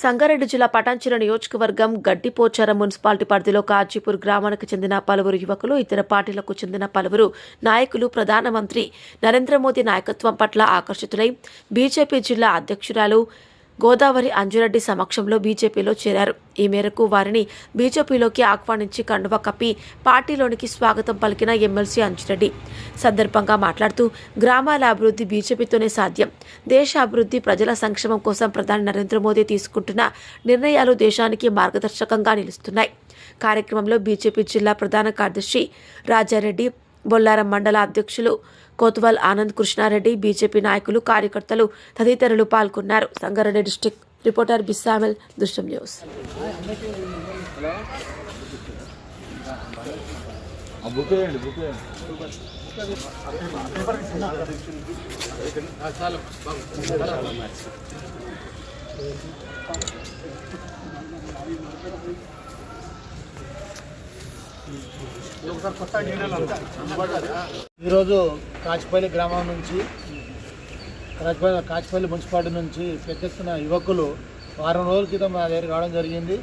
సంగారెడ్డి జిల్లా పటాన్చెరు నియోజకవర్గం గడ్డిపోచారం మున్సిపాలిటీ పరిధిలో కాజీపూర్ గ్రామానికి చెందిన పలువురు యువకులు, ఇతర పార్టీలకు చెందిన పలువురు నాయకులు ప్రధానమంత్రి నరేంద్ర మోదీ నాయకత్వం పట్ల ఆకర్షితులై బీజేపీ జిల్లా అధ్యక్షురాలు గోదావరి అంజురెడ్డి సమక్షంలో బీజేపీలో చేరారు. ఈ మేరకు వారిని బీజేపీలోకి ఆహ్వానించి కండువా కప్పి పార్టీలోనికి స్వాగతం పలికిన ఎమ్మెల్సీ అంజురెడ్డి సందర్భంగా మాట్లాడుతూ, గ్రామాల అభివృద్ధి బీజేపీతోనే సాధ్యం. దేశ అభివృద్ధి, ప్రజల సంక్షేమం కోసం ప్రధాని నరేంద్ర మోదీ తీసుకుంటున్న నిర్ణయాలు దేశానికి మార్గదర్శకంగా నిలుస్తున్నాయి. కార్యక్రమంలో బీజేపీ జిల్లా ప్రధాన కార్యదర్శి రాజారెడ్డి, బొల్లారం మండల అధ్యక్షులు కోత్వాల్ ఆనంద్ కృష్ణారెడ్డి, బీజేపీ నాయకులు, కార్యకర్తలు తదితరులు పాల్గొన్నారు. సంగారెడ్డి డిస్ట్రిక్ట్ రిపోర్టర్ బిస్సామెల్, దృశ్యం న్యూస్. ఈరోజు కాచిపల్లి గ్రామం నుంచి కాచిపల్లి మున్సిపాలిటీ నుంచి పెద్ద ఎత్తున యువకులు వారం రోజుల క్రితం మా దగ్గర రావడం జరిగింది.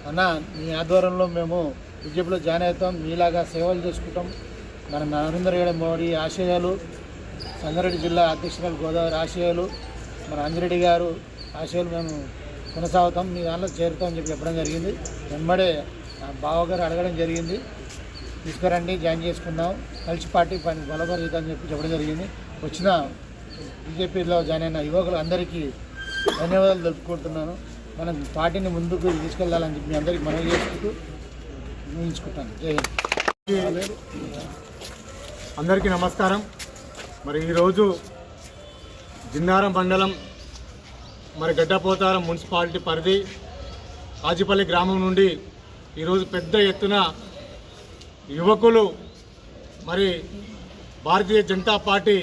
అన్న, మీ ఆధ్వర్యంలో మేము బీజేపీలో జాయిన్ అవుతాం, మీలాగా సేవలు చేసుకుంటాం. మన నరేంద్ర మోడీ ఆశయాలు, సంగారెడ్డి జిల్లా అధ్యక్షురాలు గోదావరి ఆశయాలు, మన అంజిరెడ్డి గారు ఆశయాలు మేము కొనసాగుతాం, మీ దాంట్లో చేరుతామని చెప్పి చెప్పడం జరిగింది. వెంబడే బావగారు అడగడం జరిగింది, తీసుకురండి, జాయిన్ చేసుకుందాం, కలిసి పార్టీ పని బలపరుద్దామని చెప్పడం జరిగింది. వచ్చిన బీజేపీలో జాయిన్ అయిన యువకులు అందరికీ ధన్యవాదాలు తెలుపుకుంటున్నాను. మనం పార్టీని ముందుకు తీసుకెళ్లాలని చెప్పి మీ అందరికీ మనవి చేసుకుంటూ ముగించుకుంటాను. జై హింద్. అందరికీ నమస్కారం. మరి ఈరోజు జిన్నారం మండలం గడ్డపోతారం మున్సిపాలిటీ పరిధి కాజీపల్లి గ్రామం నుండి ఈరోజు పెద్ద ఎత్తున యువకులు భారతీయ జనతా పార్టీ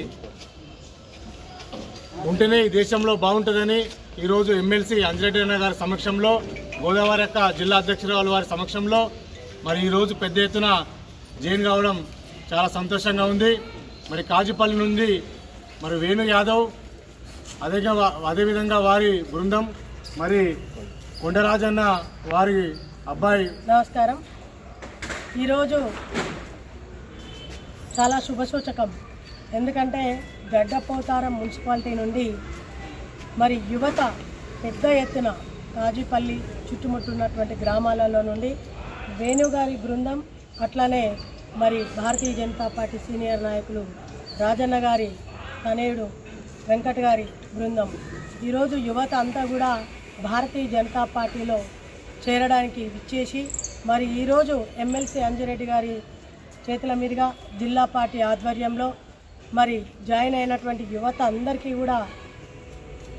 ఉంటేనే ఈ దేశంలో బాగుంటుందని ఈరోజు ఎమ్మెల్సీ అంజిరెడ్డి అన్న గారి సమక్షంలో, గోదావరి జిల్లా అధ్యక్షురాలు వారి సమక్షంలో ఈరోజు పెద్ద ఎత్తున జైన్ కావడం చాలా సంతోషంగా ఉంది. కాజీపల్లి నుండి వేణు యాదవ్, అదేవిధంగా వారి బృందం, కొండరాజన్న వారి అబ్బాయి. నమస్కారం. ఈరోజు చాలా శుభసూచకం. ఎందుకంటే గడ్డపోతారం మున్సిపాలిటీ నుండి యువత పెద్ద ఎత్తున కాజీపల్లి చుట్టుముట్టున్నటువంటి గ్రామాలలో నుండి వేణుగారి బృందం, అట్లానే భారతీయ జనతా పార్టీ సీనియర్ నాయకులు రాజన్న గారి తనయుడు వెంకట్ గారి బృందం, ఈరోజు యువత అంతా కూడా భారతీయ జనతా పార్టీలో చేరడానికి విచ్చేసి ఈరోజు ఎమ్మెల్సీ అంజిరెడ్డి గారి చేతుల మీదుగా జిల్లా పార్టీ ఆధ్వర్యంలో జాయిన్ అయినటువంటి యువత అందరికీ కూడా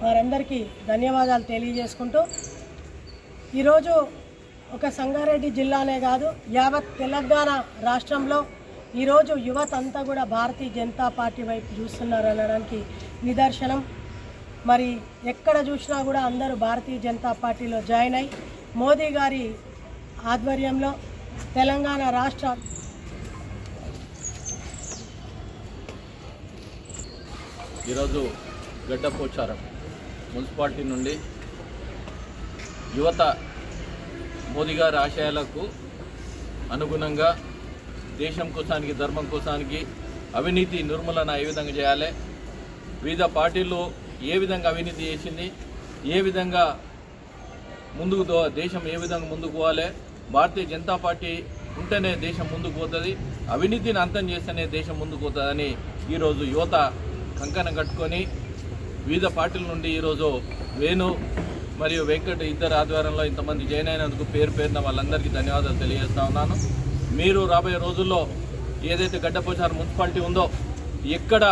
వారందరికీ ధన్యవాదాలు తెలియజేసుకుంటూ, ఈరోజు ఒక సంగారెడ్డి జిల్లానే కాదు, యావత్ తెలంగాణ రాష్ట్రంలో ఈరోజు యువత అంతా కూడా భారతీయ జనతా పార్టీ వైపు చూస్తున్నారు అనడానికి నిదర్శనం. ఎక్కడ చూసినా కూడా అందరూ భారతీయ జనతా పార్టీలో జాయిన్ అయి మోదీ గారి ఆధ్వర్యంలో తెలంగాణ రాష్ట్ర ఈరోజు గడ్డపోచారం మున్సిపాలిటీ నుండి యువత మోదీ గారి ఆశయాలకు అనుగుణంగా దేశం కోసానికి, ధర్మం కోసానికి, అవినీతి నిర్మూలన ఏ విధంగా చేయాలి, వివిధ పార్టీలు ఏ విధంగా అవినీతి చేసింది, ఏ విధంగా దేశం ఏ విధంగా ముందుకు పోవాలి, భారతీయ జనతా పార్టీ ఉంటేనే దేశం ముందుకు పోతుంది, అవినీతిని అంతం చేస్తేనే దేశం ముందుకు పోతుందని ఈరోజు యువత కంకణం కట్టుకొని వివిధ పార్టీల నుండి ఈరోజు వేణు మరియు వెంకట్ ఇద్దరు ఆధ్వర్యంలో ఇంతమంది జాయిన్ అయినందుకు పేరున వాళ్ళందరికీ ధన్యవాదాలు తెలియజేస్తా ఉన్నాను. మీరు రాబోయే రోజుల్లో ఏదైతే గడ్డపోచారం మున్సిపాలిటీ ఉందో, ఎక్కడ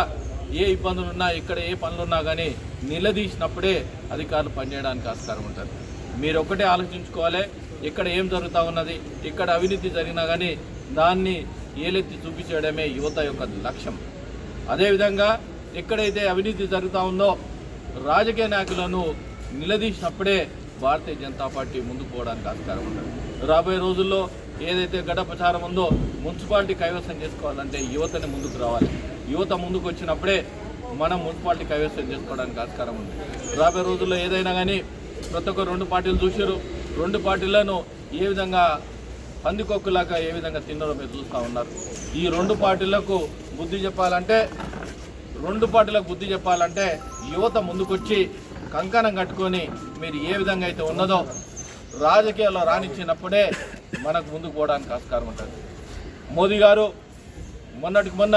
ఏ ఇబ్బందులున్నా, ఎక్కడ ఏ పనులున్నా కానీ నిలదీసినప్పుడే అధికారులు పనిచేయడానికి ఆస్కారం ఉంటుంది. మీరు ఒక్కటే ఆలోచించుకోవాలి, ఇక్కడ ఏం జరుగుతూ ఉన్నది, ఇక్కడ అవినీతి జరిగినా కానీ దాన్ని ఏలెత్తి చూపించడమే యువత యొక్క లక్ష్యం. అదేవిధంగా ఎక్కడైతే అవినీతి జరుగుతూ ఉందో రాజకీయ నాయకులను నిలదీసినప్పుడే భారతీయ జనతా పార్టీ ముందుకు పోవడానికి ఆస్కారం ఉంటుంది. రాబోయే రోజుల్లో ఏదైతే గడ్డపోచారం ఉందో మున్సిపాలిటీ కైవసం చేసుకోవాలంటే యువతని ముందుకు రావాలి. యువత ముందుకు వచ్చినప్పుడే మనం మున్సిపాలిటీ కైవసం చేసుకోవడానికి ఆస్కారం ఉంది. రాబోయే రోజుల్లో ఏదైనా కానీ ప్రతి ఒక్క రెండు పార్టీలు చూసారు. రెండు పార్టీలను ఏ విధంగా పందికొక్కులాగా ఏ విధంగా తిన్నారో మీరు చూస్తూ ఉన్నారు. ఈ రెండు పార్టీలకు బుద్ధి చెప్పాలంటే యువత ముందుకొచ్చి కంకణం కట్టుకొని మీరు ఏ విధంగా అయితే ఉన్నదో రాజకీయాల్లో రాణించినప్పుడే మనకు ముందుకు పోవడానికి ఆస్కారం ఉంటుంది. మోదీ గారు మొన్నటికి మొన్న